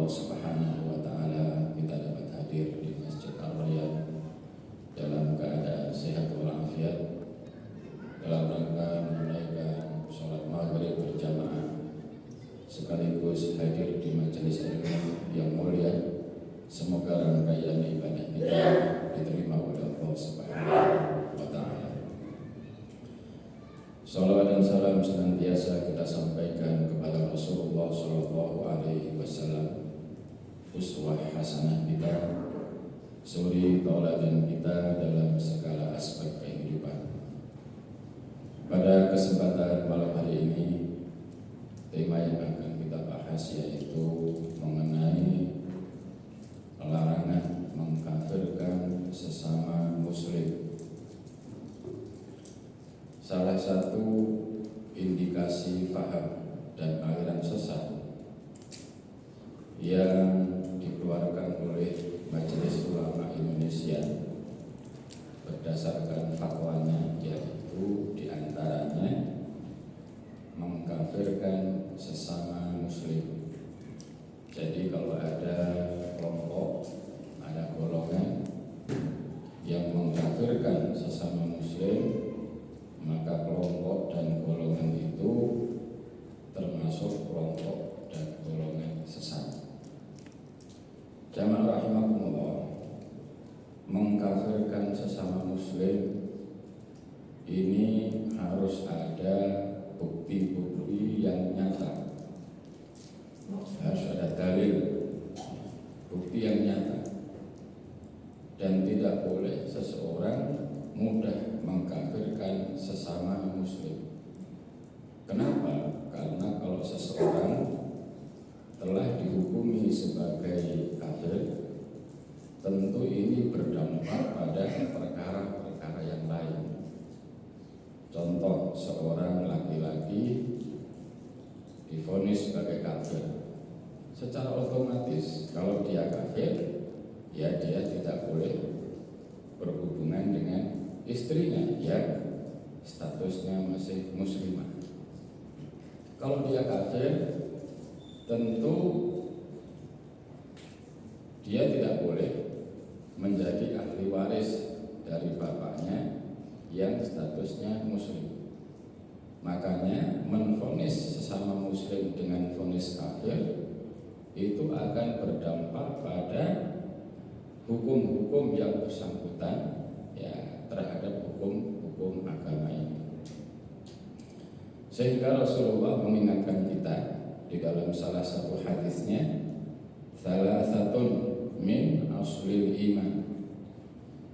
Allah Subhanahu wa taala kita dapat hadir di Masjid Ar-Rayyan dalam keadaan sehat walafiat dalam rangka menunaikan sholat maghrib berjamaah sekaligus hadir di majelis ilmu yang mulia. Semoga rangkaian ibadah kita diterima oleh Allah Subhanahu wa taala. Salawat dan salam senantiasa kita sampaikan kepada Rasulullah sallallahu alaihi wasallam, uswah hasanah kita, suri tauladan kita dalam segala aspek kehidupan. Pada kesempatan malam hari ini, tema yang akan kita bahas yaitu mengenai larangan mengkafirkan sesama muslim. Salah satu indikasi faham dan aliran sesat yang dikeluarkan oleh Majelis Ulama Indonesia berdasarkan fatwanya yaitu diantaranya mengkafirkan sesama muslim. Jadi kalau ada kelompok, ada golongan yang mengkafirkan sesama muslim, maka kelompok dan golongan itu termasuk kelompok dan golongan sesat. Jamaah rahimakumullah, mengkafirkan sesama muslim ini harus ada bukti-bukti yang nyata, harus ada dalil, bukti yang nyata, dan tidak boleh seseorang mudah mengkafirkan sesama muslim. Kenapa? Karena kalau seseorang telah dihukumi sebagai kafir, tentu ini berdampak pada perkara-perkara yang lain. Contoh, seorang laki-laki divonis sebagai kafir, secara otomatis kalau dia kafir, ya dia tidak boleh berhubungan dengan istrinya yang statusnya masih muslimah. Kalau dia kafir, tentu dia tidak boleh menjadi ahli waris dari bapaknya yang statusnya muslim. Makanya menvonis sesama muslim dengan vonis kafir itu akan berdampak pada hukum-hukum yang bersangkutan ya terhadap hukum-hukum agama ini. Sehingga Rasulullah mengingatkan kita di dalam salah satu hadisnya, salasatun min aslil iman.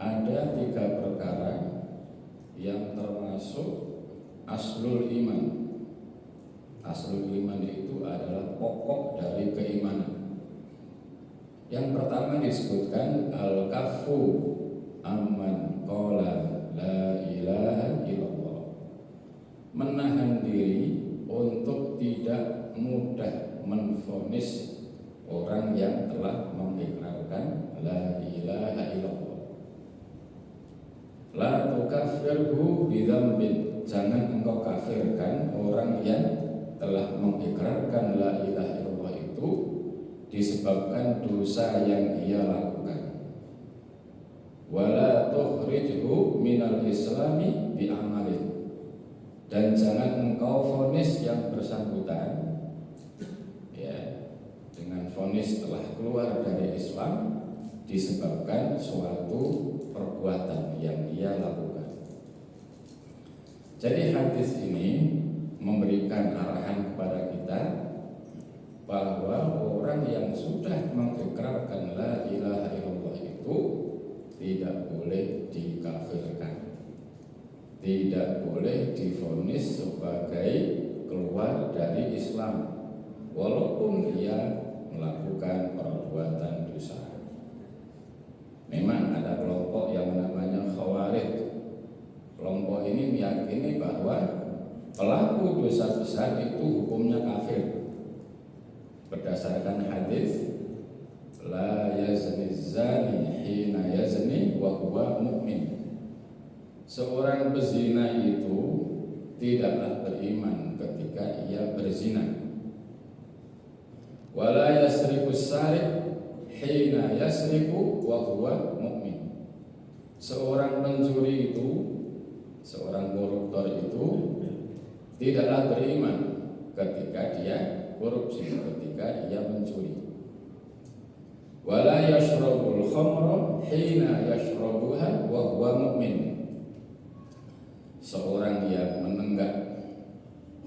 Ada 3 perkara yang termasuk aslul iman. Aslul iman itu adalah pokok dari keimanan. Yang pertama disebutkan al-kafu amman qala la ilaha illallah, menahan diri untuk tidak mudah menvonis orang yang telah mengikrarkan la ilaha illallah. La tukaffirhu bidzambin, jangan engkau kafirkan orang yang telah mengikrarkan la ilaha illallah itu disebabkan dosa yang ia lakukan. Wala tukhrijhu minal islami bi amalin, dan jangan engkau vonis yang bersangkutan ya dengan vonis telah keluar dari Islam disebabkan suatu perbuatan yang ia lakukan. Jadi hadis ini memberikan arahan kepada kita bahwa orang yang sudah mengikrarkan la ilaha illallah itu tidak boleh dikafirkan, tidak boleh divonis sebagai keluar dari Islam walaupun ia melakukan perbuatan dosa. Memang ada kelompok yang namanya Khawarij. Kelompok ini meyakini bahwa pelaku dosa besar itu hukumnya kafir berdasarkan hadis la yazni zani hina yazni wa huwa mu'min. Seorang berzina itu tidaklah beriman ketika ia berzina. Wala yasriku sarik hina yasriku wa huwa mu'min. Seorang pencuri itu, seorang koruptor itu tidaklah beriman ketika dia korupsi, ketika dia mencuri. Wala yashrabul khamra hina yashrabuha wa huwa mu'min. Seorang yang menenggak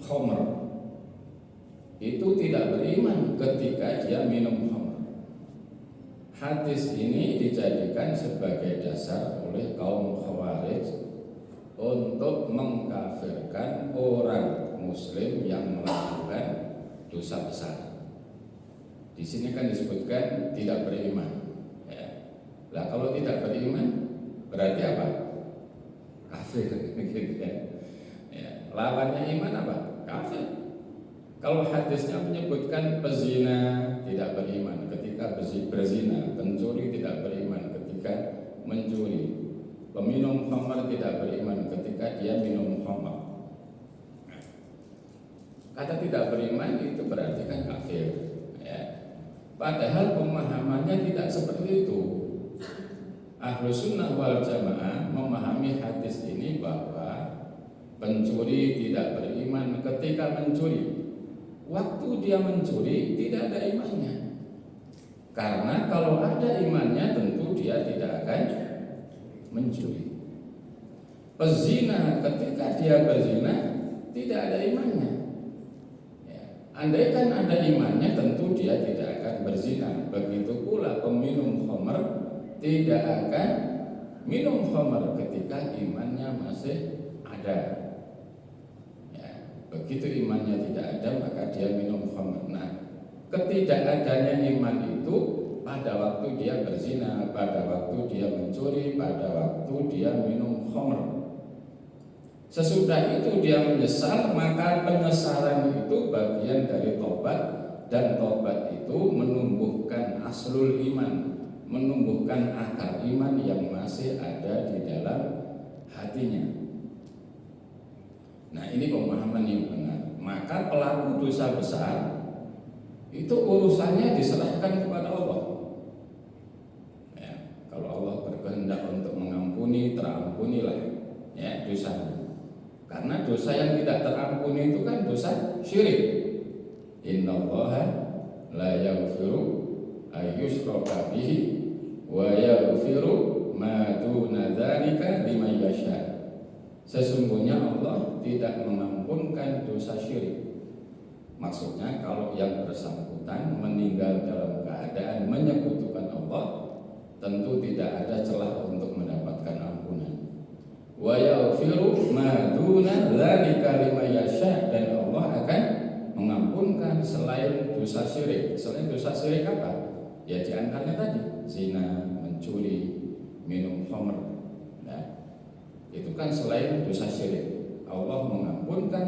khamr itu tidak beriman ketika dia minum khamr. Hadis ini dijadikan sebagai dasar oleh kaum Khawarij untuk mengkafirkan orang muslim yang melakukan dosa besar. Di sini kan disebutkan tidak beriman. Ya. Lah kalau tidak beriman berarti apa? Kafir. Gitu ya. Ya. Lawannya iman apa? Kafir. Kalau hadisnya menyebutkan pezina tidak beriman ketika berzina, pencuri tidak beriman ketika mencuri, peminum khamar tidak beriman ketika dia minum khamar. Kata tidak beriman itu berarti kan kafir. Ya. Padahal pemahamannya tidak seperti itu. Ahlus sunnah wal jamaah memahami hadis ini bahwa pencuri tidak beriman ketika mencuri. Waktu dia mencuri tidak ada imannya. Karena kalau ada imannya tentu dia tidak akan mencuri. Pezina ketika dia berzina tidak ada imannya. Andaikan ada imannya tentu dia tidak akan berzina. Begitu pula peminum khamr tidak akan minum khamr ketika imannya masih ada. Ya, begitu imannya tidak ada maka dia minum khamr. Nah, ketidakadanya iman itu pada waktu dia berzina, pada waktu dia mencuri, pada waktu dia minum khamr. Sesudah itu dia menyesal, maka penyesalan itu bagian dari tobat, dan tobat itu menumbuhkan aslul iman, menumbuhkan akar iman yang masih ada di dalam hatinya. Nah, ini pemahaman yang benar. Maka pelaku dosa besar itu urusannya diserahkan kepada Allah. Ya, kalau Allah berkehendak untuk mengampuni, terampunilah ya dosanya. Karena dosa yang tidak terampuni itu kan dosa syirik. Innallaha la yaghfiru ayyushraka bihi wa yaghfiru ma duna dzalika liman yasha. Sesungguhnya Allah tidak mengampunkan dosa syirik. Maksudnya kalau yang bersangkutan meninggal dalam keadaan menyekutukan Allah, tentu tidak ada celah untuk mendapatkan ampunan. Wa yaghfiru ma duna dzalika liman yasha, dan Allah akan mengampunkan selain dosa syirik. Selain dosa syirik apa? Ya di antaranya tadi zina, mencuri, minum khamr. Nah, itu kan selain dosa syirik. Allah mengampunkan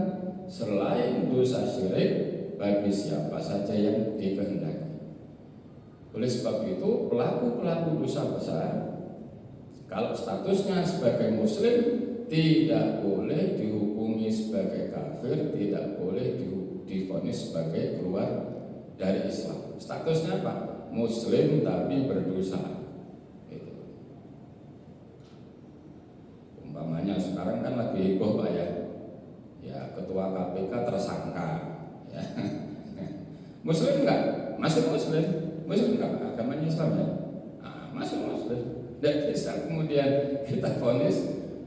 selain dosa syirik bagi siapa saja yang dikehendaki. Oleh sebab itu pelaku-pelaku dosa besar kalau statusnya sebagai muslim tidak boleh dihukumi sebagai kafir, tidak boleh divonis sebagai keluar dari Islam. Statusnya apa? Muslim tapi berdosa. Gitu. Umpamanya sekarang kan lagi heboh Pak ya. Ya, ketua KPK tersangka. Ya. Muslim enggak? Masih muslim. Muslim enggak? Agamanya Islam ya? Nah, masih muslim. Dan bisa kemudian kita vonis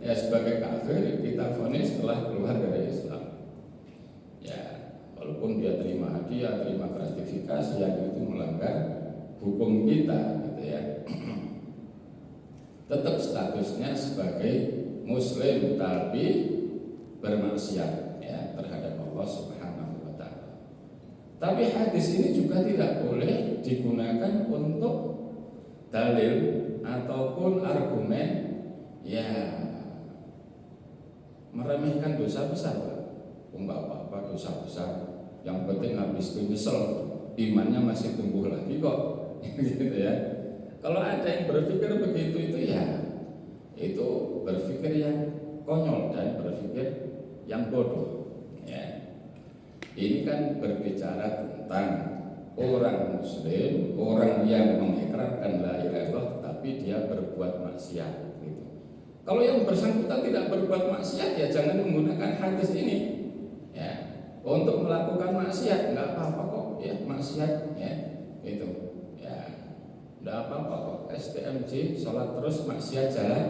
ya sebagai kafir, kita vonis setelah keluar dari Islam. Ya, walaupun dia terima hadiah, terima gratifikasi yang itu melanggar hukum kita, gitu ya. Tetap statusnya sebagai muslim tapi bermaksiat ya terhadap Allah Subhanahu wa taala. Tapi hadis ini juga tidak boleh digunakan untuk dalil ataupun argumen ya meremehkan dosa besar. Enggak apa-apa dosa besar, yang penting habis itu nyesel, imannya masih tumbuh lagi kok. Gitu ya. Kalau ada yang berpikir begitu itu ya itu berpikir yang konyol dan berpikir yang bodoh ya. Ini kan berbicara tentang orang muslim, orang yang mengikrarkan la ilaha illallah tapi dia berbuat maksiat gitu. Kalau yang bersangkutan tidak berbuat maksiat ya jangan menggunakan hadis ini ya untuk melakukan maksiat, nggak apa-apa kok ya maksiat ya itu ya nggak apa-apa kok STMJ sholat terus maksiat jalan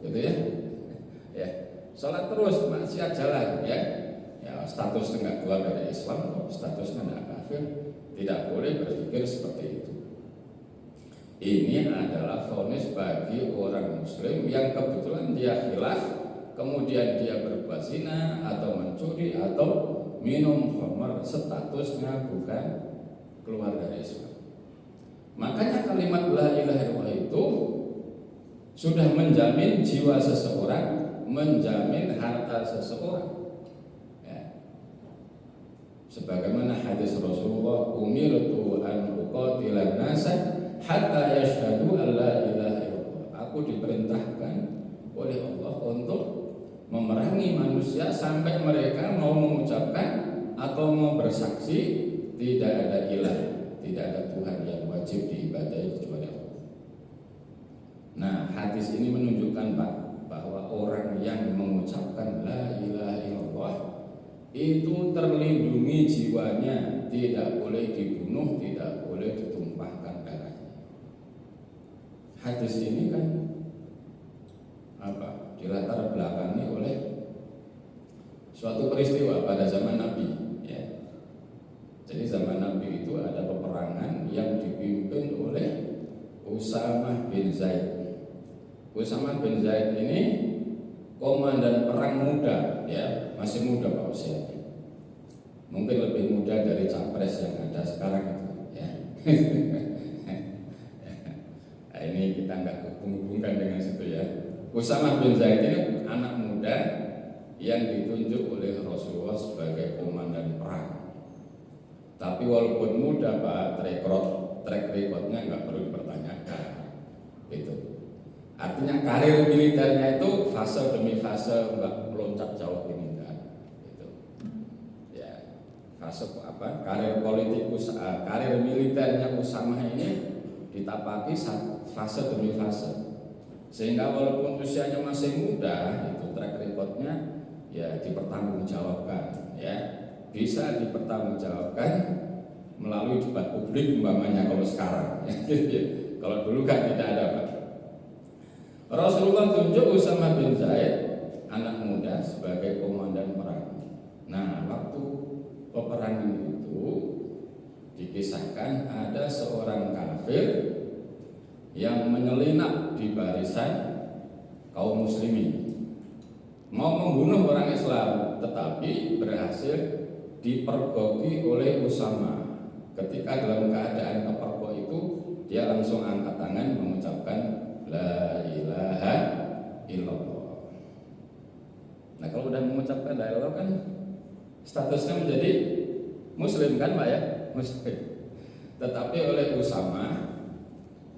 gitu ya sholat terus maksiat jalan ya status nggak keluar dari Islam kok, statusnya nggak kafir. Tidak boleh berpikir seperti itu. Ini adalah vonis bagi orang muslim yang kebetulan dia khilaf, kemudian dia berbuat zina atau mencuri atau minum khamar, statusnya bukan keluar dari Islam. Makanya kalimat la ilaha illallah itu sudah menjamin jiwa seseorang, menjamin harta seseorang. Sebagaimana hadis Rasulullah, umirtu an uqatilan nasa hatta yashhadu an la ilaha illallah. Aku diperintahkan oleh Allah untuk memerangi manusia sampai mereka mau mengucapkan atau mau bersaksi tidak ada ilah, tidak ada Tuhan yang wajib diibadahi kecuali Allah. Nah, hadis ini menunjukkan Pak bahwa orang yang mengucapkan la ilaha illallah itu terlindungi jiwanya, tidak boleh dibunuh, tidak boleh ditumpahkan darahnya. Hadis ini kan dilatar belakangi oleh suatu peristiwa pada zaman Nabi ya. Jadi zaman Nabi itu ada peperangan yang dipimpin oleh Usamah bin Zaid. Usamah bin Zaid ini komandan perang muda ya, masih muda Pak usianya. Mungkin lebih muda dari capres yang ada sekarang itu ya. Nah, ini kita nggak hubungkan dengan situ ya. Usamah bin Zaid ini anak muda yang ditunjuk oleh Rasulullah sebagai komandan perang. Tapi walaupun muda Pak, track recordnya nggak perlu dipertanyakan gitu. Artinya karir militernya itu fase demi fase, nggak meloncat jauh ini enggak gitu. Ya, fase karir politik karir militernya Usamah ini ditapaki fase demi fase. Sehingga walaupun usianya masih muda, itu track recordnya ya dipertanggungjawabkan ya. Bisa dipertanggungjawabkan melalui debat publik umpamanya kalau sekarang ya. Kalau dulu kan tidak ada Pak. Rasulullah tunjuk Usamah bin Zaid anak muda sebagai komandan perang. Nah, waktu peperangan itu dikisahkan ada seorang kafir yang menyelinap di barisan kaum muslimin, mau membunuh orang Islam, tetapi berhasil dipergoki oleh Usamah. Ketika dalam keadaan kepergok itu, dia langsung angkat tangan mengucapkan la ilaha illallah. Nah, kalau udah mengucapkan la ilaha illallah kan statusnya menjadi muslim kan Pak ya, muslim. Tetapi oleh Usamah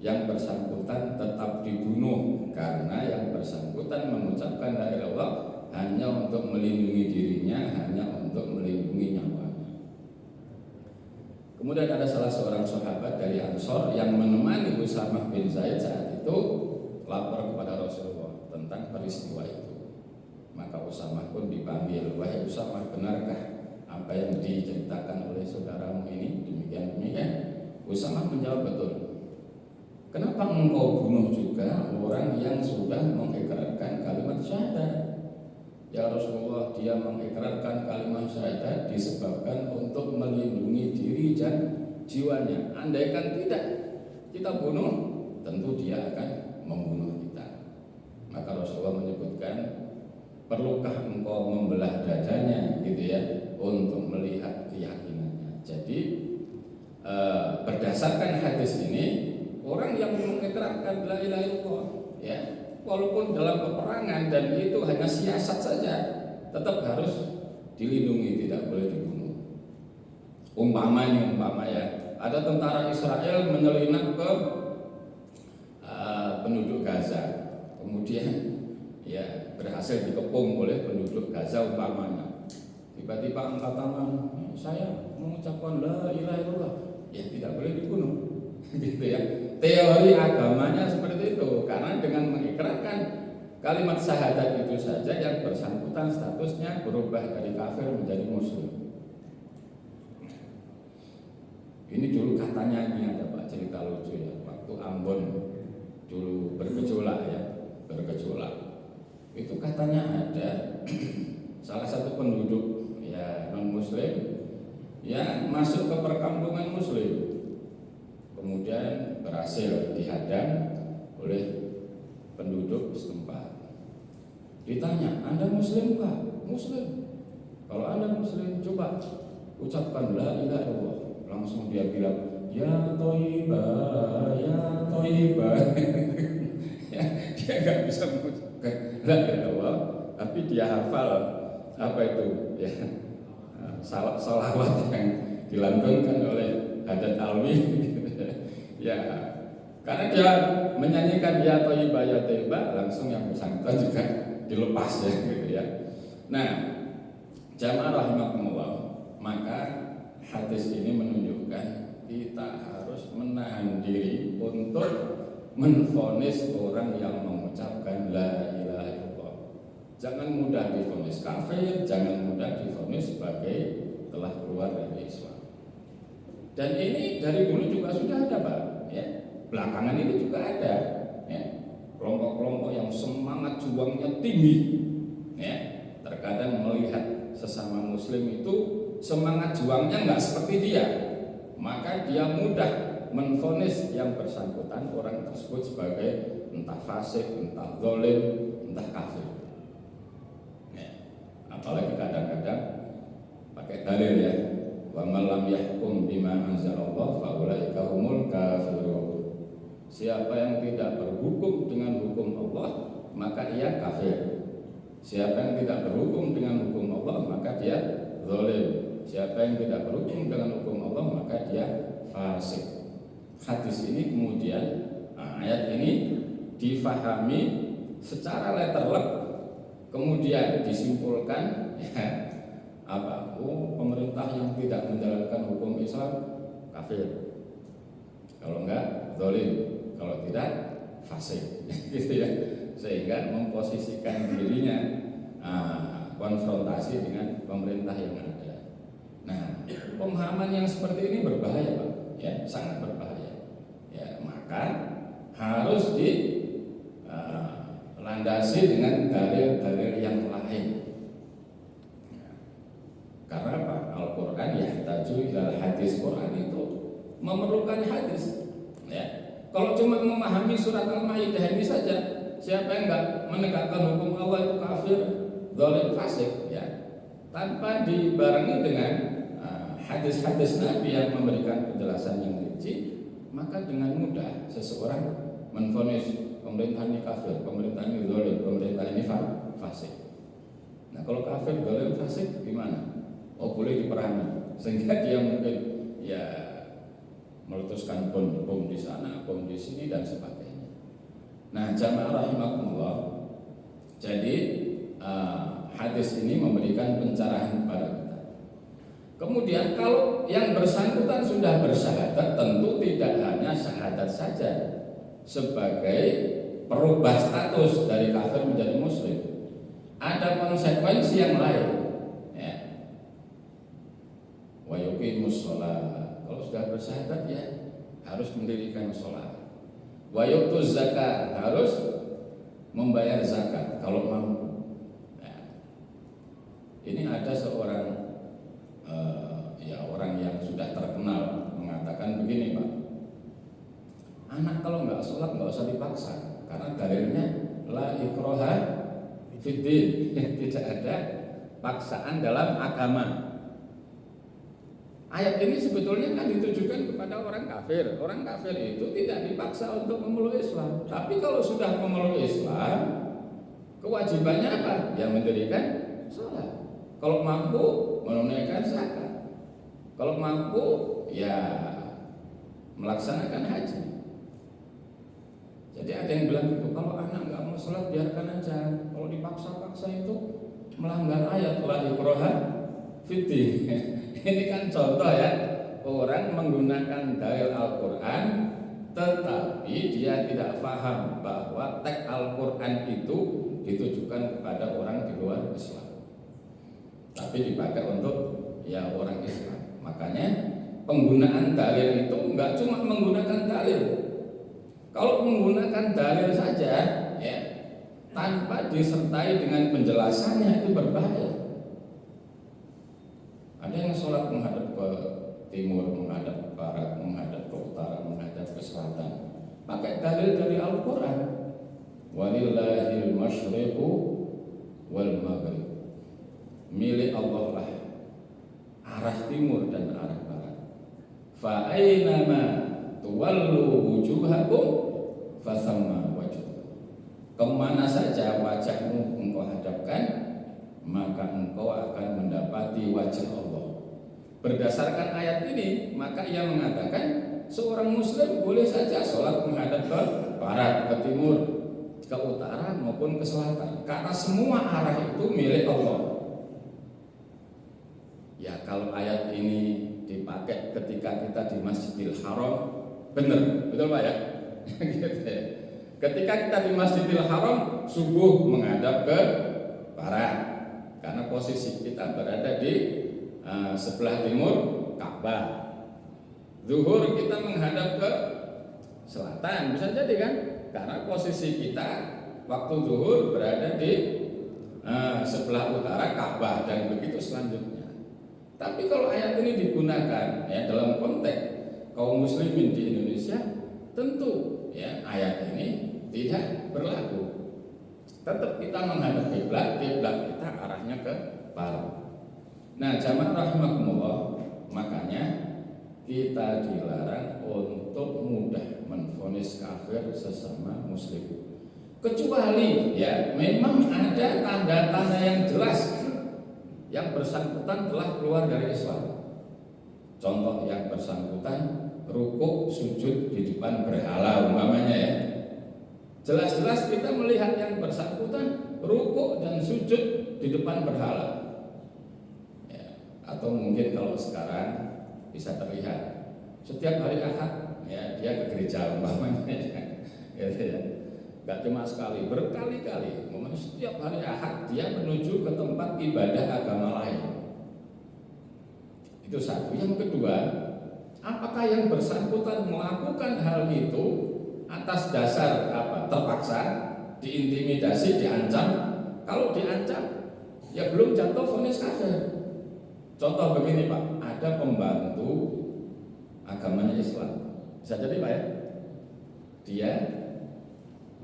yang bersangkutan tetap dibunuh karena yang bersangkutan mengucapkan la ilaha illallah hanya untuk melindungi dirinya, hanya untuk melindungi nyawanya. Kemudian ada salah seorang sahabat dari Ansor yang menemani Usamah bin Zaid saat itu lapor kepada Rasulullah tentang peristiwa itu. Maka Usamah pun dipanggil, wahai Usamah, benarkah apa yang diceritakan oleh saudaramu ini demikian? Usamah menjawab, betul. Kenapa engkau bunuh juga orang yang sudah mengikrarkan kalimat syahadat? Ya Rasulullah, dia mengikrarkan kalimat syahadat disebabkan untuk melindungi diri dan jiwanya. Andaikan tidak kita bunuh, tentu dia akan membunuh kita. Maka Rasulullah menyebutkan, perlukah engkau membelah dadanya gitu ya, untuk melihat keyakinannya. Jadi berdasarkan hadis ini, orang yang mengikrarkan la ilaha illallah ya, walaupun dalam peperangan dan itu hanya siasat saja, tetap harus dilindungi, tidak boleh dibunuh. Umpama ya, ada tentara Israel menyelinap ke penduduk Gaza, kemudian ya berhasil dikepung oleh penduduk Gaza umpamanya. Tiba-tiba angkat tangan, saya mengucapkan la ilaha illallah. ya tidak boleh dibunuh. Gitu ya. Teori agamanya seperti itu, karena dengan mengikrarkan kalimat syahadat itu saja yang bersangkutan statusnya berubah dari kafir menjadi muslim. Ini dulu katanya ini ada Pak cerita lucu ya, waktu Ambon dulu bergejolak ya, itu katanya ada salah satu penduduk ya non muslim yang masuk ke perkampungan muslim, kemudian berhasil dihadang oleh penduduk setempat. Ditanya, Anda muslim Pak? Muslim. Kalau Anda muslim, coba ucapkan la ilaha illallah. Langsung dia bilang, ya Thayyibah, ya Thayyibah. Ya, dia nggak bisa mengucapkan la ilaha illallah, tapi dia hafal apa itu ya, salawat yang dilantunkan oleh Haddad Alwi. Ya, karena dia menyanyikan ya Thayyibah, langsung yang bersangkutan juga dilepas ya gitu ya. Nah, jamaah rahimakumullah, maka hadis ini menunjukkan kita harus menahan diri untuk menvonis orang yang mengucapkan la ilaha illallah. Jangan mudah divonis kafir, jangan mudah divonis sebagai telah keluar dari Islam. Dan ini dari dulu juga sudah ada Pak ya. Belakangan ini juga ada ya, kelompok-kelompok yang semangat juangnya tinggi ya. Terkadang melihat sesama muslim itu semangat juangnya nggak seperti dia, maka dia mudah menvonis yang bersangkutan orang tersebut sebagai entah fasik, entah zalim, entah kafir ya. Apalagi kadang-kadang pakai dalil ya, wa man lam yahkum bima anzalallah fa ulaika humul kafirun. Siapa yang tidak berhukum dengan hukum Allah, maka ia kafir. Siapa yang tidak berhukum dengan hukum Allah, maka dia zalim. Siapa yang tidak berhukum dengan hukum Allah, maka dia fasik. Hadis ini kemudian ayat ini difahami secara letterlek, kemudian disimpulkan ya, apa? Oh, pemerintah yang tidak menjalankan hukum Islam kafir. Kalau enggak zalim, kalau tidak fasik. Gitu ya. Sehingga memposisikan dirinya konfrontasi dengan pemerintah yang ada. Nah, pemahaman yang seperti ini berbahaya Pak, ya sangat berbahaya. Ya, maka harus dilandasi dengan dalil-dalil yang lain. Karena apa? Al-Quran ya tajuh ilal hadis, Quran itu memerlukan hadis. Ya, kalau cuma memahami surat Al-Maidah ini saja, siapa yang enggak menegakkan hukum Allah itu kafir, zalim, fasik ya. Tanpa dibarengi dengan hadis-hadis Nabi yang memberikan penjelasan yang rinci, maka dengan mudah seseorang menvonis pemerintah ini kafir, pemerintah ini zalim, pemerintah ini fasik. Nah, kalau kafir, zalim, fasik gimana? Oh, boleh diperangi, sehingga dia mungkin ya meletuskan bom di sana, bom di sini dan sebagainya. Nah, jamaah rahimakumullah, jadi hadis ini memberikan pencerahan kepada kita. Kemudian kalau yang bersangkutan sudah bersyahadat, tentu tidak hanya syahadat saja sebagai perubah status dari kafir menjadi muslim. Ada konsekuensi yang lain ya. Wa yuqimus shalah, kalau sudah bersyahadat ya harus mendirikan sholat. Wa yu'tuz zakat, harus membayar zakat kalau mampu. Nah, ini ada seorang orang yang sudah terkenal mengatakan begini Pak, anak kalau nggak sholat nggak usah dipaksa, karena dalilnya la ikraha fiddin, tidak ada paksaan dalam agama. Ayat ini sebetulnya kan ditujukan kepada orang kafir. Orang kafir itu tidak dipaksa untuk memeluk Islam. Tapi kalau sudah memeluk Islam, kewajibannya apa? Ya mendirikan sholat. Kalau mampu menunaikan zakat. Kalau mampu ya melaksanakan haji. Jadi ada yang bilang gitu, kalau anak nggak mau sholat biarkan aja. Kalau dipaksa-paksa itu melanggar ayat la ikraha fiddin. Ini kan contoh ya, orang menggunakan dalil Al-Quran tetapi dia tidak paham bahwa teks Al-Quran itu ditujukan kepada orang di luar Islam, tapi dipakai untuk ya orang Islam. Makanya penggunaan dalil itu enggak cuma menggunakan dalil. Kalau menggunakan dalil saja ya tanpa disertai dengan penjelasannya itu berbahaya. Ada yang sholat menghadap ke timur, menghadap ke barat, menghadap ke utara, menghadap ke selatan, pakai dalil dari Al-Quran. Walillahil masyriqu wal maghrib, milik Allah lah arah timur dan arah barat. Fa aynama tuwallu wujuhakum fasamma wajh. Kemana saja wajahmu engkau hadapkan, maka engkau akan mendapati wajah Allah. Berdasarkan ayat ini, maka ia mengatakan seorang muslim boleh saja sholat menghadap ke barat, ke timur, ke utara maupun ke selatan, karena semua arah itu milik Allah. Ya kalau ayat ini dipakai ketika kita di Masjidil Haram, benar, betul Pak ya? Gitu ya. Ketika kita di Masjidil Haram, subuh menghadap ke barat, karena posisi kita berada di sebelah timur Ka'bah. Zuhur kita menghadap ke selatan, bisa jadi kan? Karena posisi kita waktu zuhur berada di sebelah utara Ka'bah dan begitu selanjutnya. Tapi kalau ayat ini digunakan ya dalam konteks kaum muslimin di Indonesia, tentu ya ayat ini tidak berlaku. Tetap kita menghadap kiblat, kiblat kita arahnya ke barat. Nah, jamaah rahimakumullah, makanya kita dilarang untuk mudah menvonis kafir sesama muslim. Kecuali ya memang ada tanda-tanda yang jelas yang bersangkutan telah keluar dari Islam. Contoh yang bersangkutan rukuk sujud di depan berhala umpamanya ya. Jelas-jelas kita melihat yang bersangkutan rukuk dan sujud di depan berhala. Atau mungkin kalau sekarang bisa terlihat setiap hari Ahad ya dia ke gereja umpamanya ya, nggak cuma sekali, berkali-kali, setiap hari Ahad dia menuju ke tempat ibadah agama lain. Itu satu. Yang kedua, apakah yang bersangkutan melakukan hal itu atas dasar apa? Terpaksa, diintimidasi, diancam? Kalau diancam ya belum jatuh vonis kafir. Contoh begini Pak, ada pembantu agamanya Islam, bisa jadi Pak ya, dia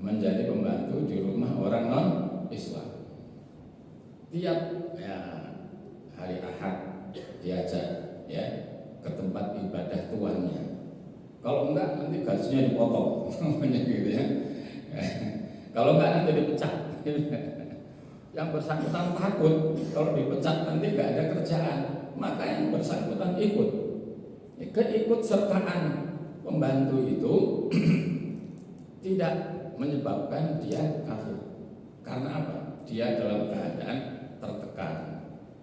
menjadi pembantu di rumah orang non Islam. Tiap ya, hari Ahad diajak ya ke tempat ibadah tuannya. Kalau enggak nanti gajinya dipotong, gitu ya. Kalau enggak nanti dipecat. Yang bersangkutan takut kalau dipecat nanti nggak ada kerjaan, maka yang bersangkutan ikut. Keikutsertaan pembantu itu tidak menyebabkan dia kafir. Karena apa? Dia dalam keadaan tertekan,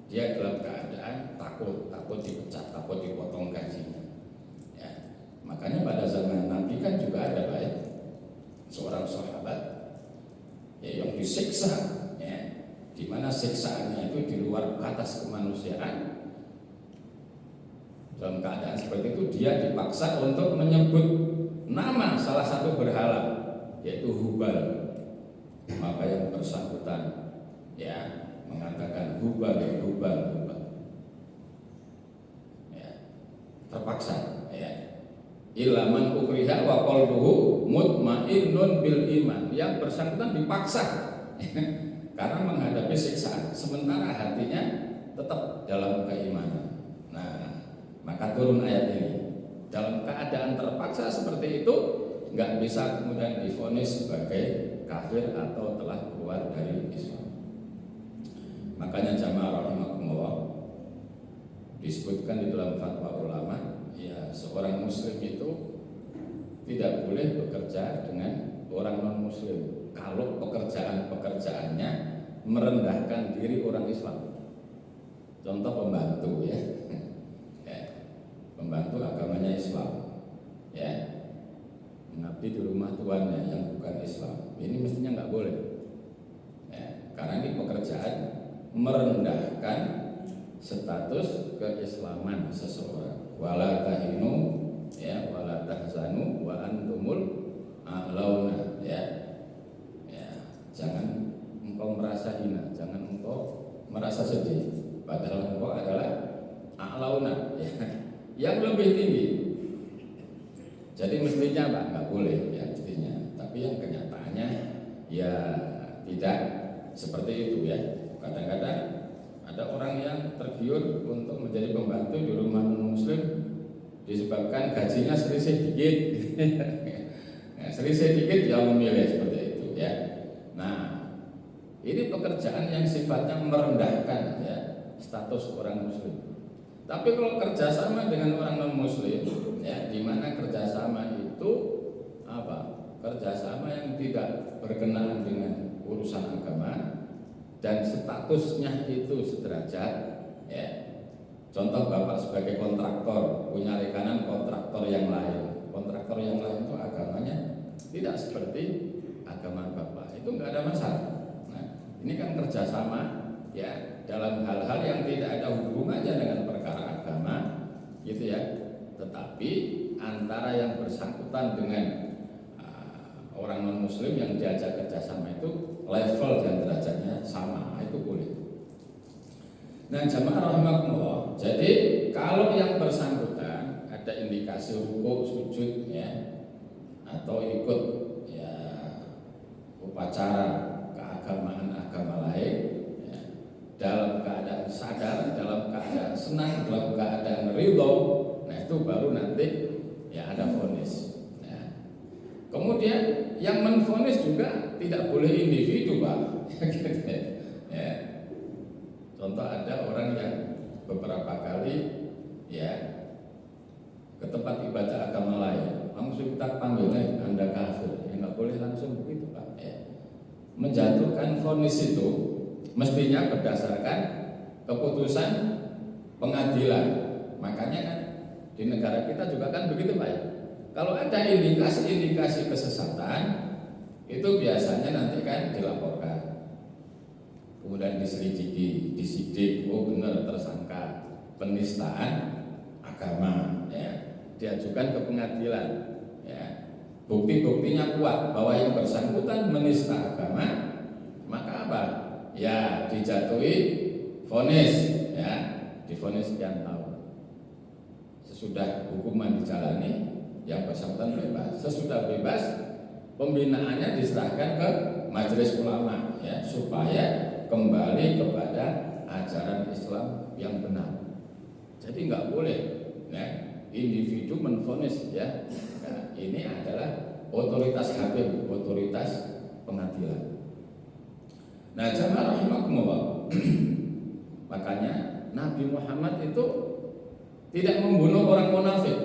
dia dalam keadaan takut dipecat, takut dipotong gajinya. Ya. Makanya pada zaman Nabi kan juga ada seorang sahabat ya, yang disiksa. Di mana siksaannya itu di luar batas kemanusiaan. Dalam keadaan seperti itu dia dipaksa untuk menyebut nama salah satu berhala, yaitu Hubal. Maka yang bersangkutan ya mengatakan Hubal. Ya, terpaksa ya. Ilaman ukriha wa qalbuhu mutmainnun bil iman. Yang bersangkutan dipaksa karena menghadapi siksaan, sementara hatinya tetap dalam keimanan. Nah, maka turun ayat ini. Dalam keadaan terpaksa seperti itu, nggak bisa kemudian divonis sebagai kafir atau telah keluar dari Islam. Makanya jamaah rahimakumullah, disebutkan di dalam fatwa ulama, ya seorang muslim itu tidak boleh bekerja dengan orang non muslim kalau pekerjaannya merendahkan diri orang Islam. Contoh pembantu ya. membantu agamanya Islam, ya, mengabdi di rumah tuannya yang bukan Islam. Ini mestinya nggak boleh, ya, karena ini pekerjaan merendahkan status keislaman seseorang. Wala tahinu, ya, wala tahzanu wa antumul a'launa, ya. Jangan engkau merasa hina, jangan engkau merasa sedih, padahal engkau adalah a'launa, ya, yang lebih tinggi. Jadi mestinya Pak nggak boleh, ya mestinya. Tapi yang kenyataannya ya tidak seperti itu, ya. Kadang-kadang ada orang yang tergiur untuk menjadi pembantu di rumah non-muslim disebabkan gajinya selisih dikit. Nah, selisih dikit dia memilih seperti itu, ya. Nah, ini pekerjaan yang sifatnya merendahkan, ya, status orang muslim. Tapi kalau kerjasama dengan orang non muslim, ya, di mana kerjasama itu apa? Kerjasama yang tidak berkenaan dengan urusan agama dan statusnya itu sederajat, ya. Contoh Bapak sebagai kontraktor punya rekanan kontraktor yang lain. Kontraktor yang lain itu agamanya tidak seperti agama Bapak, itu nggak ada masalah. Nah, ini kan kerjasama, ya, dalam hal-hal yang tidak ada hubungannya dengan perkara agama, gitu ya. Tetapi antara yang bersangkutan dengan orang non muslim yang diajak kerjasama itu level dan derajatnya sama, itu boleh. Nah, jamaah rahimakumullah, jadi kalau yang bersangkutan ada indikasi rukuk, sujud, ya, atau ikut, ya, upacara keagamaan agama lain, ya, dalam keadaan sadar, dalam keadaan senang, dalam keadaan ridho, nah itu baru nanti, ya, ada vonis. Nah, kemudian yang menvonis juga tidak boleh individu, Pak. Ya. Contoh ada orang yang beberapa kali, ya, ke tempat ibadah agama lain, langsung kita panggil, Anda kafir, ya nggak boleh langsung begitu, Pak. Ya. Menjatuhkan vonis itu mestinya berdasarkan keputusan pengadilan. Makanya kan di negara kita juga kan begitu, Pak, ya. Kalau ada indikasi kesesatan, itu biasanya nanti kan dilaporkan, kemudian diselidiki, disidik, oh benar tersangka penistaan agama, ya, diajukan ke pengadilan, ya, bukti-buktinya kuat bahwa yang bersangkutan menista agama, maka apa? Ya, dijatuhi vonis, ya, divonis sekian tahun. Sesudah hukuman dijalani, yang bersangkutan bebas. Sesudah bebas, pembinaannya diserahkan ke majelis ulama, ya, supaya kembali kepada ajaran Islam yang benar. Jadi nggak boleh, ya, individu menvonis, ya. Nah, ini adalah otoritas hakim, otoritas pengadilan. Nah, jamaah rahimakumullah, makanya Nabi Muhammad itu tidak membunuh orang munafik.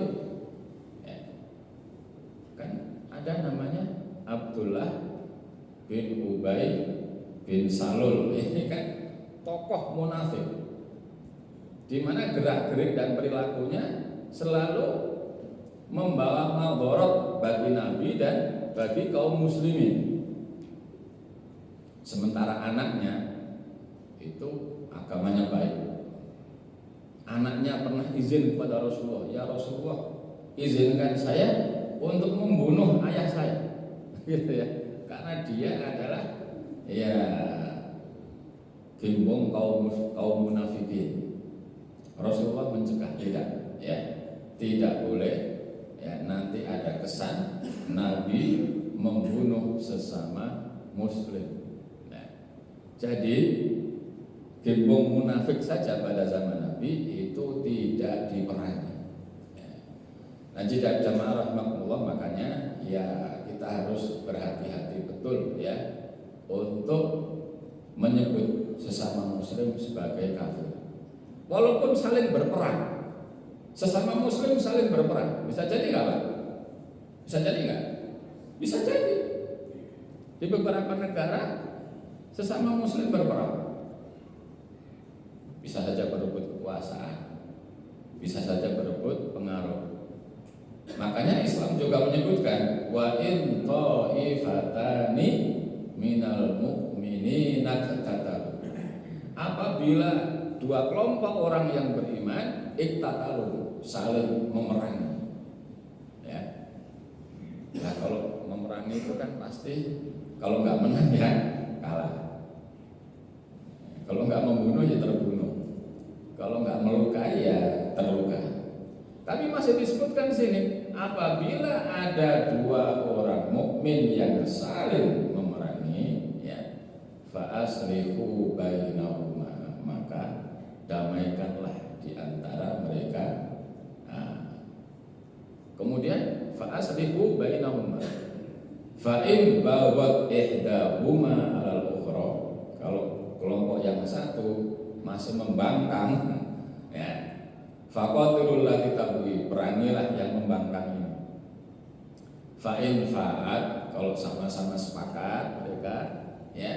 Ada namanya Abdullah bin Ubay bin Salul, ini kan tokoh munafik, di mana gerak-gerik dan perilakunya selalu membawa madharat bagi Nabi dan bagi kaum muslimin. Sementara anaknya itu agamanya baik. Anaknya pernah izin kepada Rasulullah, ya Rasulullah, izinkan saya untuk membunuh ayah saya, gitu ya, karena dia adalah, ya, gembong kaum munafikin. Rasulullah mencegah, tidak boleh, ya, nanti ada kesan Nabi membunuh sesama muslim. Nah, jadi gembong munafik saja pada zaman Nabi itu tidak diperangi. Nah, jika jamaah rahmatullah, makanya ya kita harus berhati-hati betul, ya, untuk menyebut sesama muslim sebagai kafir. Walaupun saling berperang, sesama muslim saling berperang, bisa jadi nggak, Pak? Bisa jadi nggak? Bisa jadi. Di beberapa negara sesama muslim berperang, bisa saja berebut kekuasaan, bisa saja berebut pengaruh. Makanya Islam juga menyebutkan wa in ta'ifatani minal mu'minina qatatalu. Apabila dua kelompok orang yang beriman iktatalu, saling memerangi. Ya. Nah, kalau memerangi itu kan pasti kalau nggak menang ya kalah. Kalau nggak membunuh ya terbunuh. Kalau nggak melukai ya terluka. Tapi masih disebutkan di sini, apabila ada dua orang mukmin yang saling memerangi, ya, fa aslihu bainahuma, maka damaikanlah di antara mereka. Nah, kemudian fa aslihu bainahuma, fa in bawat ihdahuma alal ukhra, kalau kelompok yang satu masih membangkang, ya, faqatilul lati tabghi, perangilah yang membangkang ini. Fa in fa'at, kalau sama-sama sepakat mereka, ya,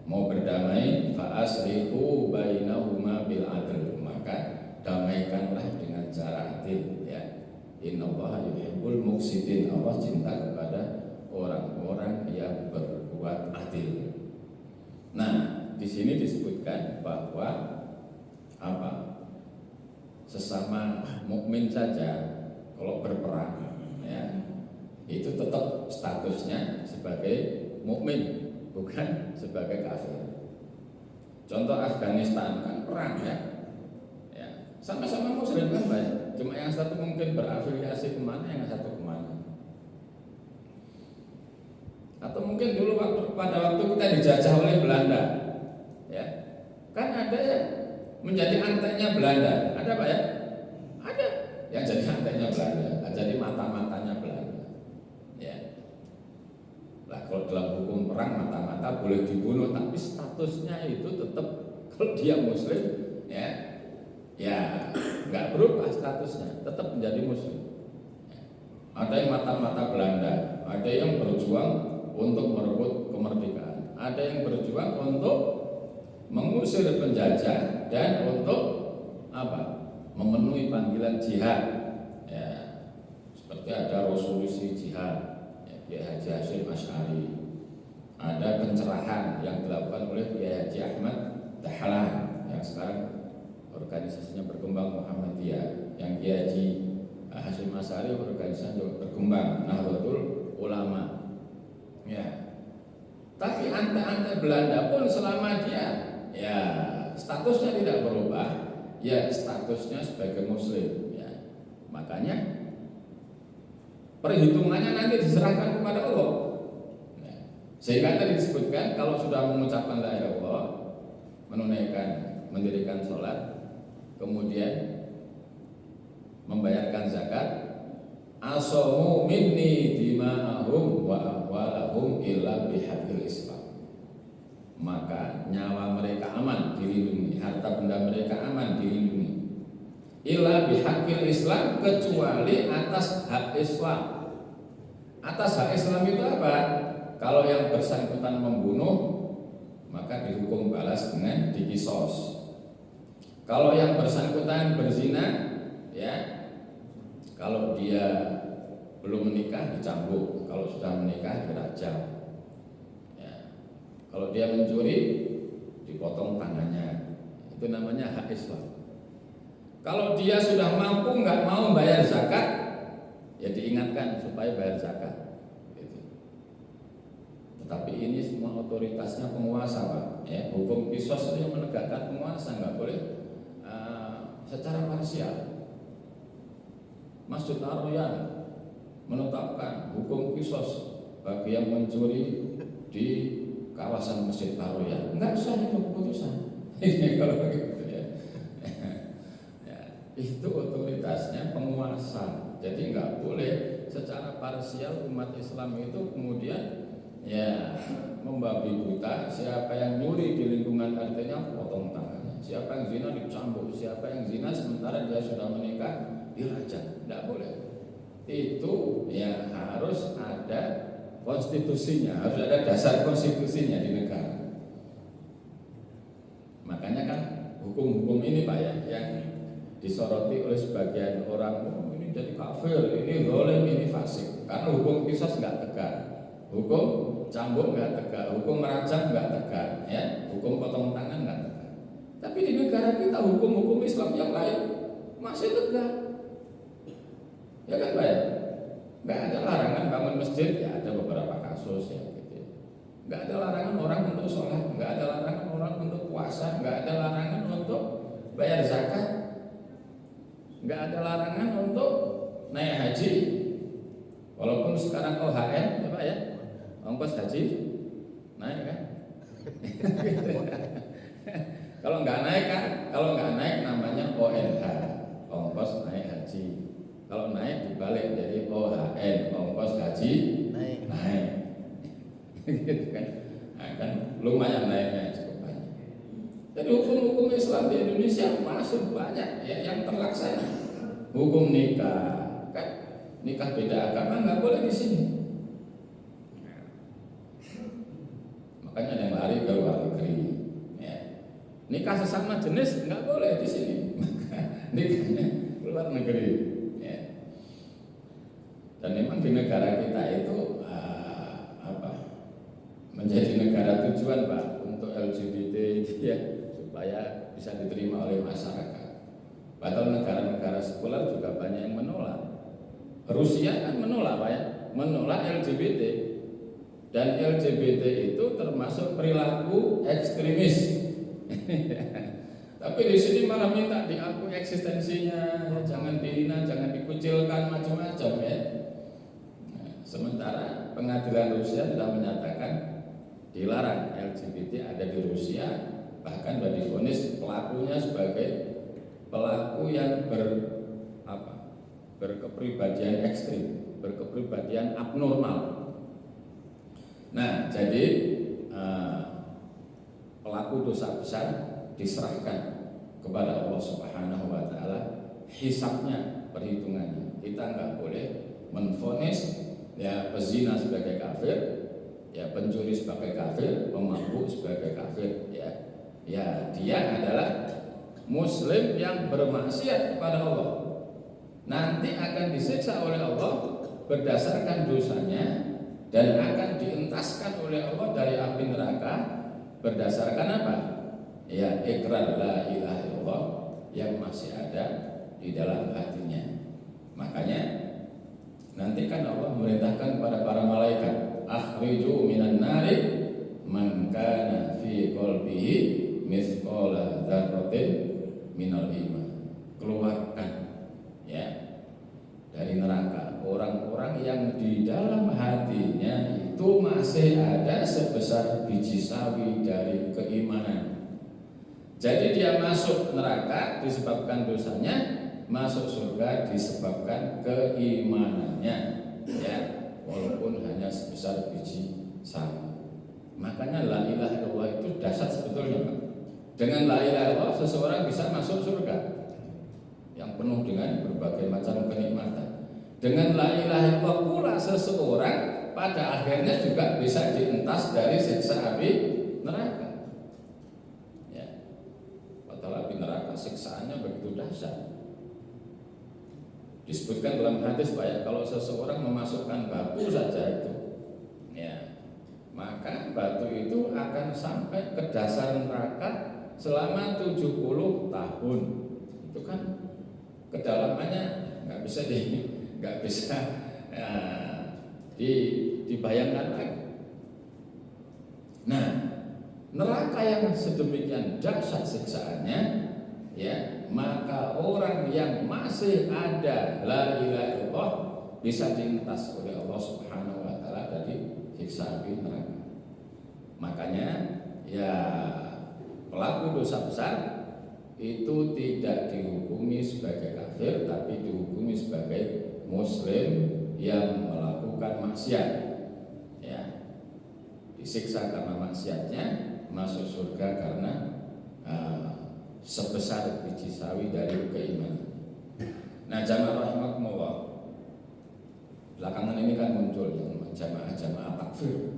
mau berdamai, fa aslihu bainahuma bil adl, maka damaikanlah dengan cara adil, ya. Innallaha yuhibbul muqsitin, Allah cinta kepada orang-orang yang berbuat adil. Nah, di sini disebutkan bahwa apa? Sesama mukmin saja kalau berperang, ya, itu tetap statusnya sebagai mukmin, bukan sebagai kafir. Contoh Afghanistan kan perang, ya, ya, sama-sama muslim kan banyak, cuma yang satu mungkin berafiliasi kemana, yang satu kemana. Atau mungkin dulu pada waktu kita dijajah oleh Belanda, ya, kan ada yang menjadi anteknya Belanda, ada Pak ya? Ada yang jadi anteknya Belanda, jadi mata-matanya Belanda, ya. Lah kalau dalam hukum perang mata-mata boleh dibunuh, tapi statusnya itu tetap kalau dia Muslim, ya, ya nggak berubah statusnya, tetap menjadi Muslim. Ya. Ada yang mata-mata Belanda, ada yang berjuang untuk merebut kemerdekaan, ada yang berjuang untuk mengusir penjajah dan untuk apa? Memenuhi panggilan jihad, ya, seperti ada resolusi jihad, ya, Kiai Haji Hasyim Asy'ari, ada pencerahan yang dilakukan oleh Kiai Haji Ahmad Dahlan yang sekarang organisasinya berkembang Muhammadiyah, yang Kiai Haji Hasyim Asy'ari organisasinya juga berkembang Nahdlatul Ulama, ya. Tapi antek-antek Belanda pun selama dia, ya, statusnya tidak berubah, ya, statusnya sebagai Muslim, ya. Makanya perhitungannya nanti diserahkan kepada Allah, ya. Sehingga tadi disebutkan kalau sudah mengucapkan la ilaha illallah, menunaikan, mendirikan sholat, kemudian membayarkan zakat, asomu minni dima'ahum wa amwalahum illa bihaqqil Islam, maka nyawa mereka aman dilindungi, harta benda mereka aman dilindungi, illa bihaqqil Islam, kecuali atas hak Islam. Atas hak Islam itu apa? Kalau yang bersangkutan membunuh, maka dihukum balas dengan dikisos. Kalau yang bersangkutan berzina, ya, kalau dia belum menikah dicambuk, kalau sudah menikah dirajam. Kalau dia mencuri, dipotong tangannya. Itu namanya hak Islam. Kalau dia sudah mampu nggak mau bayar zakat, ya diingatkan supaya bayar zakat. Gitu. Tetapi ini semua otoritasnya penguasa, Pak. Ya, hukum kisos itu yang menegakkan penguasa, nggak boleh secara parsial. Masjid Ar-Rayyan menetapkan hukum kisos bagi yang mencuri di kawasan Masjid Ar-Rayyan. Enggak usah itu keputusan. Ini kalau begitu, ya. Ya, itu otoritasnya penguasa. Jadi enggak boleh secara parsial umat Islam itu kemudian, ya, membabi buta. Siapa yang nyuri di lingkungan RT-nya potong tangannya. Siapa yang zina dicambuk. Siapa yang zina sementara dia sudah menikah dirajam. Enggak boleh. Itu ya harus ada konstitusinya, harus ada dasar konstitusinya di negara. Makanya kan hukum-hukum ini, Pak, ya, yang disoroti oleh sebagian orang, oh ini jadi kafir, ini zalim, ini fasik. Karena hukum qisas nggak tegak, hukum cambuk nggak tegak, hukum merajam nggak tegak, ya, hukum potong tangan nggak tegak. Tapi di negara kita hukum-hukum Islam yang lain masih tegak, ya kan Pak ya? Nggak ada larangan bangun masjid, ya ada beberapa kasus ya gitu. Nggak ada larangan orang untuk sholat, nggak ada larangan orang untuk puasa, nggak ada larangan untuk bayar zakat, nggak ada larangan untuk naik haji. Walaupun sekarang OHM ya Pak ya, ongkos haji naik kan? Kalau nggak naik namanya ONH, ongkos naik haji. Kalau naik dibalik jadi OHN, ongkos haji naik. Gitu kan? Nah, kan lumayan naiknya cukup banyak. Jadi hukum-hukum Islam di Indonesia masih banyak ya yang terlaksana. Hukum nikah, kan nikah beda agama nggak boleh di sini. Makanya ada yang lari ke luar negeri. Ya. Nikah sesama jenis nggak boleh di sini. Nikahnya luar negeri. Dan memang di negara kita itu menjadi negara tujuan Pak untuk LGBT itu ya, supaya bisa diterima oleh masyarakat. Padahal negara-negara sekuler juga banyak yang menolak. Rusia kan menolak Pak ya, menolak LGBT. Dan LGBT itu termasuk perilaku ekstremis. Tapi di sini malah minta diakui eksistensinya, ya, jangan dihina, jangan dikucilkan macam-macam ya. Sementara pengadilan Rusia sudah menyatakan dilarang LGBT ada di Rusia, bahkan sudah divonis pelakunya sebagai pelaku yang berkepribadian ekstrim, berkepribadian abnormal. Nah, jadi pelaku dosa besar diserahkan kepada Allah Subhanahu wa taala, hisabnya, perhitungannya. Kita nggak boleh menvonis ya pezina sebagai kafir, ya pencuri sebagai kafir, pemabuk sebagai kafir, ya. Ya, dia adalah muslim yang bermaksiat kepada Allah. Nanti akan disiksa oleh Allah berdasarkan dosanya dan akan dientaskan oleh Allah dari api neraka berdasarkan apa? Ya, ikrar la ilaha illallah yang masih ada di dalam hatinya. Makanya nanti kan Allah memerintahkan kepada para malaikat, akhriju minan nari man kana fi qalbihi mithqala dzarratin minal iman. Keluarkan ya dari neraka orang-orang yang di dalam hatinya itu masih ada sebesar biji sawi dari keimanan. Jadi dia masuk neraka disebabkan dosanya, masuk surga disebabkan keimanannya, ya, walaupun hanya sebesar biji sawi. Makanya la ilaha illallah itu dasar sebetulnya, Pak. Dengan la ilaha illallah seseorang bisa masuk surga yang penuh dengan berbagai macam kenikmatan. Dengan la ilaha illallah pula seseorang pada akhirnya juga bisa dientas dari siksa api neraka. Api neraka siksaannya begitu dahsyat. Disebutkan dalam hadis Pak ya, kalau seseorang memasukkan batu saja itu, ya, maka batu itu akan sampai ke dasar neraka selama 70 tahun. Itu kan kedalamannya nggak bisa dibayangkan lagi. Nah, neraka yang sedemikian dahsyat siksaannya, ya, maka orang yang masih ada la ilaha illallah bisa dientas oleh Allah Subhanahu wa taala dari siksa api neraka. Makanya ya pelaku dosa besar itu tidak dihukumi sebagai kafir, tapi dihukumi sebagai muslim yang melakukan maksiat, ya, disiksa karena maksiatnya, masuk surga karena sebesar biji sawi dari keimanan. Nah, jamaah rahimakumullah, belakangan ini kan muncul jamaah-jamaah takfir,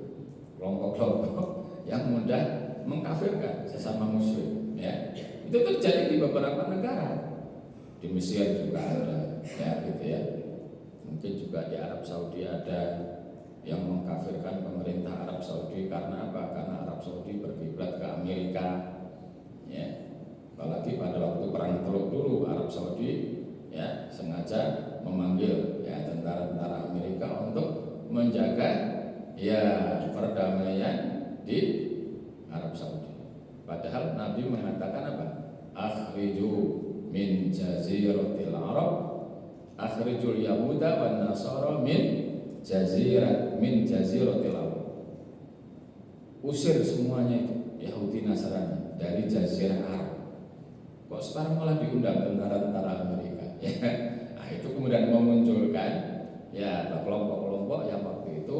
kelompok-kelompok yang mudah mengkafirkan sesama muslim, ya. Itu terjadi di beberapa negara. di Mesir juga ada, ya gitu ya. Mungkin juga di Arab Saudi ada yang mengkafirkan pemerintah Arab Saudi karena apa? Karena Arab Saudi berkiblat ke Amerika, ya. Apalagi pada waktu perang Teluk dulu Arab Saudi ya sengaja memanggil ya tentara-tentara Amerika untuk menjaga ya perdamaian di Arab Saudi. Padahal Nabi mengatakan apa? Akhriju min jaziratil Arab, akhrijul Yahuda wan Nasara min jaziratil Arab. Usir semuanya itu Yahudi Nasrani dari jazirah Arab. Kok sekarang malah diundang tentara-tentara Amerika? Ya, nah itu kemudian memunculkan ya kelompok-kelompok yang waktu itu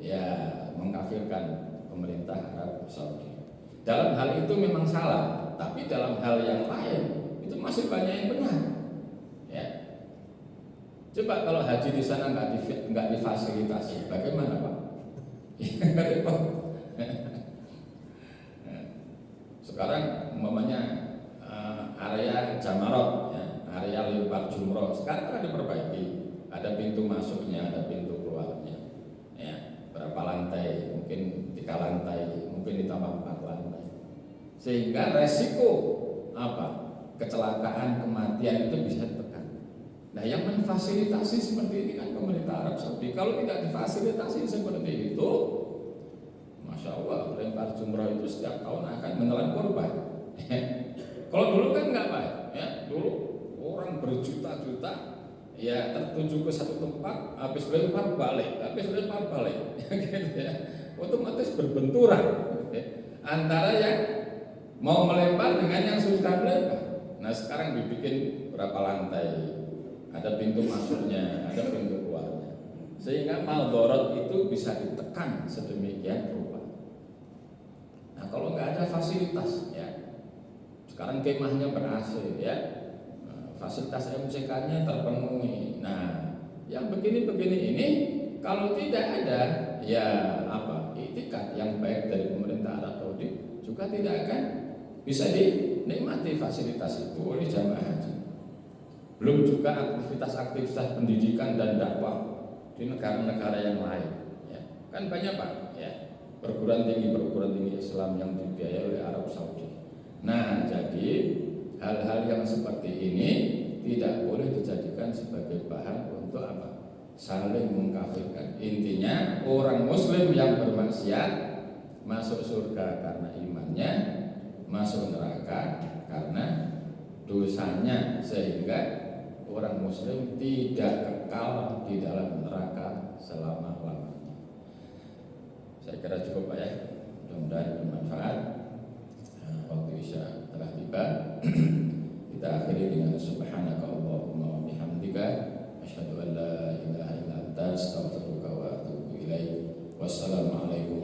ya mengkafirkan pemerintah Arab Saudi. Dalam hal itu memang salah, tapi dalam hal yang lain itu masih banyak yang benar. Ya. Coba kalau haji di sana nggak difasilitasi, bagaimana Pak? Sekarang umpamanya area Jamarot, ya, area lempar jumroh, sekarang kan diperbaiki, ada pintu masuknya, ada pintu keluarnya, ya, berapa lantai, mungkin 3 lantai, mungkin ditambah 4 lantai, sehingga resiko apa kecelakaan kematian itu bisa ditekan. Nah, yang memfasilitasi seperti ini kan pemerintah Arab Saudi. Kalau tidak difasilitasi seperti itu, Masya Allah, lempar jumroh itu setiap tahun akan menelan korban. Kalau dulu kan nggak baik, ya. Dulu orang berjuta-juta, ya tertuju ke satu tempat, habis lempar balik, gitu ya. Otomatis berbenturan antara yang mau melempar dengan yang sudah melempar. Nah, sekarang dibikin berapa lantai, ada pintu masuknya, ada pintu keluarnya, sehingga maldorot itu bisa ditekan sedemikian rupa. Nah, kalau nggak ada fasilitas, ya, sekarang kemahnya ber-AC, ya, fasilitas MCK-nya terpenuhi. Nah, yang begini-begini ini kalau tidak ada, ya apa, itikat yang baik dari pemerintah Arab Saudi juga tidak akan bisa dinikmati fasilitas itu oleh jamaah haji. Belum juga aktivitas-aktivitas pendidikan dan dakwah di negara-negara yang lain, ya. Kan banyak Pak, ya, perguruan tinggi Islam yang dibiayai oleh Arab Saudi. Nah, jadi hal-hal yang seperti ini tidak boleh dijadikan sebagai bahan untuk apa? Saling mengkafirkan. Intinya orang Muslim yang bermaksiat masuk surga karena imannya, masuk neraka karena dosanya, sehingga orang Muslim tidak kekal di dalam neraka selama-lamanya. Saya kira cukup Pak, ya. Mudah-mudahan bermanfaat. Waktu Isya telah tiba. Kita akhiri dengan subhanaka Allahumma wa bihamdika asyhadu an la ilaha illa anta astaghfiruka wa atubu ilaik. Wassalamualaikum